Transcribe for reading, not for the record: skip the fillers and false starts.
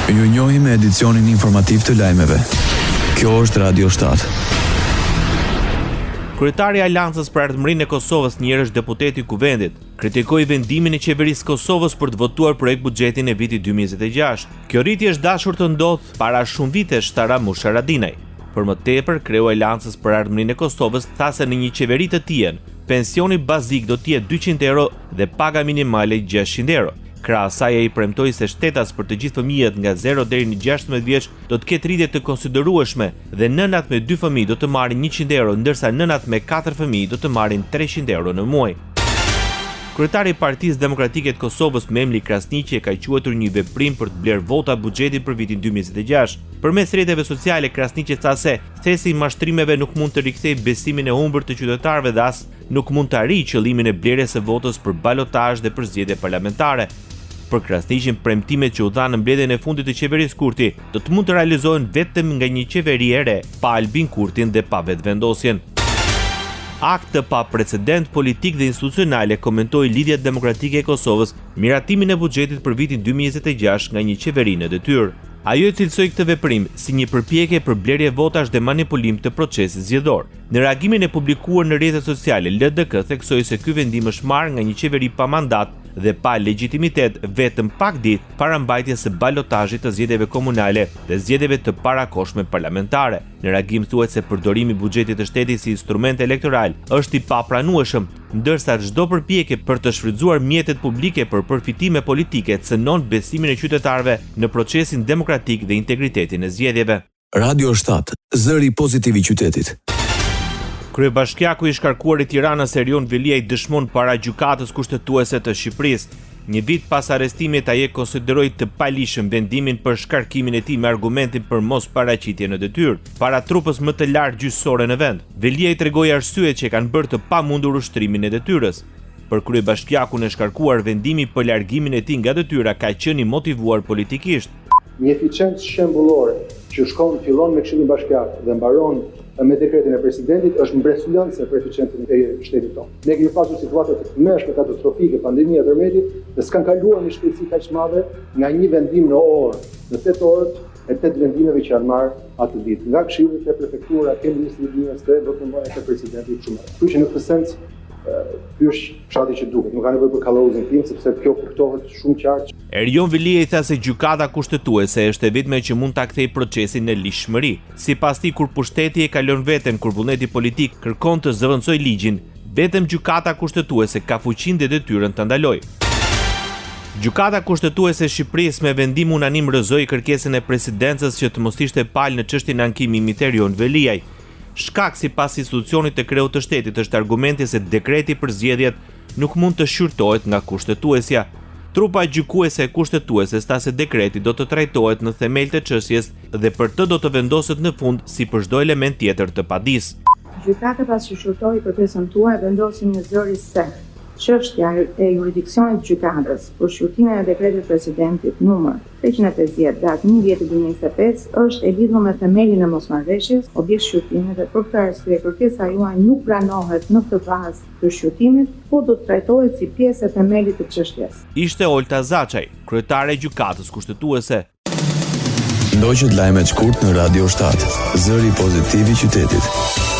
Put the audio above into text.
Ju njohim me edicionin informativ të lajmeve. Kjo është Radio 7. Kryetari i Aleancës për Ardhmërinë e Kosovës, njëherësh deputeti i Kuvendit, kritikoi vendimin e qeverisë Kosovës për të votuar projekt buxhetin e vitit 2026. Kjo rritje është dashur të ndodhë para shumë vitesh, tha Ramush Haradinaj. Për më tepër, kreu i Aleancës për Ardhmërinë e Kosovës tha se në një qeveri të tij, pensioni bazik do të jetë 200 euro dhe paga minimale 600 euro. Krahas asaj ai premtoi se shtetas për të gjithë fëmijët nga 0 deri në 16 vjeç do të ketë rritje të konsiderueshme dhe nënat me 2 fëmijë do të marrin 100 euro, ndërsa nënat me 4 fëmijë do të marrin 300 euro në muaj. Kryetari i Partisë Demokratike të Kosovës, Memli Krasniqi, ka quajtur një veprim për të blerë vota buxhetit për vitin 2026. Përmes rrjeteve sociale, Krasniqi tha se thesi i mashtrimeve nuk mund të rikthejë besimin e humbur të qytetarëve dhe as nuk mund të arrijë qëllimin e blerjes së votës për balotazh dhe për zgjedhje parlamentare. Për Krasniqin, premtimet që u dhanë në mbledhjen e fundit të qeverisë Kurti do të mund të realizohen vetëm nga një qeveri e re, pa Albin Kurtin dhe pa vetvendosjen. Akt të pa precedent politik dhe institucionale, komentoi Lidhja Demokratike e Kosovës miratimin e buxhetit për vitin 2026 nga një qeveri në detyrë. Ajo e cilësoi këtë veprim si një përpjekje për blerje votash dhe manipulim të procesit zgjedhor. Në reagimin e publikuar në rrjetet sociale, LDK theksoi se ky vendim është marrë nga një qeveri pa mandat dhe pa legjitimitet vetëm pak ditë para mbajtjes së balotazhit të zgjedhjeve komunale dhe zgjedhjeve të parakohshme parlamentare. Në reagim thuhet se përdorimi i buxhetit të shtetit si instrument elektoral është i papranueshëm, ndërsa çdo përpjekje për të shfrytzuar mjetet publike për përfitime politike cënon besimin e qytetarëve në procesin demokratik dhe integritetin e zgjedhjeve. Radio 7, zëri pozitiv i qytetit. Kryebashkiaku i shkarkuar i Tiranës Erion Veliaj dëshmon para gjykatës kushtetuese të Shqipërisë. Një vit pas arrestimit ai e konsideroi të palishëm vendimin për shkarkimin e tij me argumentin për mos paraqitje në detyrë para trupës më të lartë gjyqësore në vend. Veliaj tregoi arsyet që kanë bërë të pamundur ushtrimin e detyrës. Për kryebashkiakun e shkarkuar, vendimi për largimin e tij nga detyra ka qenë i motivuar politikisht. Një eficiencë shembullore që fillon me Këshillin Bashkiak dhe mbaron me dekretin e presidentit është mbretësullëse për eficiencën e shtetit tonë. Ne kemi pasur situata të tmerrshme katastrofike, pandemia e tërmetit, dhe s'kan kaluar në shpejtësi kaq të madhe nga një vendim në orë, në 8 orët e 8 vendimeve që janë marrë atë ditë. Nga Këshilli te prefektura, ke ministri i linjës te votëmbajtja e presidentit shumë. Kështu që në këtë sens ky është fshati që duket. Nuk ka nevojë për kallëuzin tim sepse kjo kuptohet shumë qartë. Erion Veliaj tha se gjykata kushtetuese është e vetme që mund ta kthejë procesin në ligjshmëri. Sipas tij, kur pushteti e kalon veten, kur vullneti politik kërkon të zëvendësojë ligjin, vetëm gjykata kushtetuese ka fuqinë dhe detyrën ta ndalojë. Gjykata kushtetuese e Shqipërisë me vendim unanim rrëzoi kërkesën e presidencës që të mos ishte palë në çështjen e ankimimit të Erion Veliaj. Shkak sipas institucionit të kreut të shtetit është argumenti se dekreti për zgjedhjet nuk mund të shqyrtohet nga kushtetuesja. Trupa gjykuese e kushtetueses tha se dekreti do të trajtohet në themel të çështjes dhe për të do të vendoset në fund si për çdo element tjetër të padis. Gjykata pas që shqyrtoi kërkesën tuaj vendosi një zëri se çështja e jurisdiksionit të gjykatës për shqyrtimin e dekretit presidentit numër 350 datë 1/10/2025 është e lidhur me themelin e mosmarrëveshjes, objekt shqyrtimi dhe për këtë arsye kërkesa juaj nuk pranohet në këtë fazë të shqyrtimit, por do të trajtohet si pjesë e themelit të çështjes. Ishte Olta Zaçaj, kryetare e gjykatës kushtetuese. Ndoqët lajmet shkurt në Radio 7, zëri pozitiv i qytetit.